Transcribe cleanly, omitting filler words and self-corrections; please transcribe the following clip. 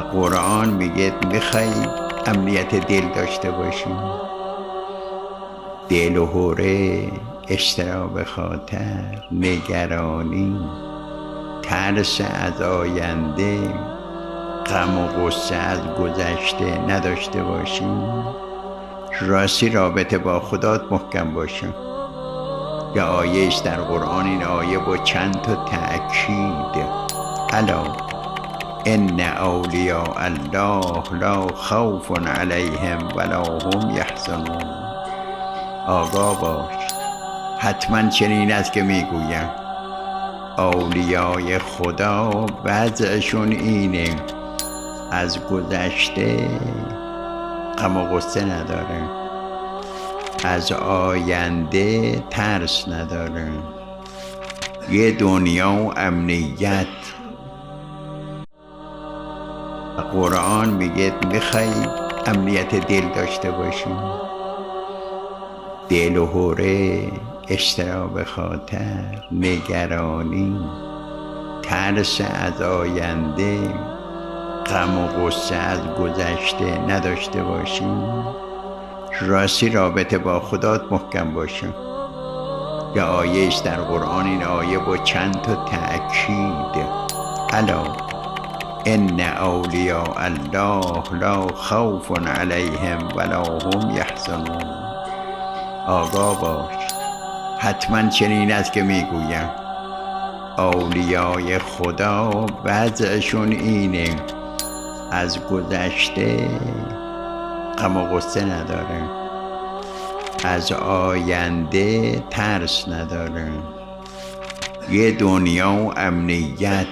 قرآن میگه میخوای امنیت دل داشته باشیم، دل و حوره، اضطراب خاطر، نگرانی، ترس از آینده، غم و غصه از گذشته نداشته باشیم، راستی رابطه با خدات محکم باشیم. یه آیه است در قرآن، این آیه با چند تا تأکید: الا ان اولیاء الله لا خوف علیهم ولا هم یحزنون. آگاه باش، حتما چنین است که میگویم اولیای خدا وضعشون اینه، از گذشته غم و غصه نداره، از آینده ترس نداره، یه دنیا و امنیت. قرآن میگه میخوای امنیت دل داشته باشیم، دل و حوره، اضطراب خاطر، نگرانی، ترس از آینده، غم و غصه از گذشته نداشته باشیم، راستی رابطه با خدات محکم باشیم. یه آیه است در قرآن، این آیه با چند تا تأکید: الا ان اولیاء الله لا خوف علیهم ولا هم یحزنون. آگاه باش، حتما چنین است که میگویم اولیای خدا وضعشون اینه، از گذشته غم و غصه نداره، از آینده ترس نداره، یه دنیا و امنیت.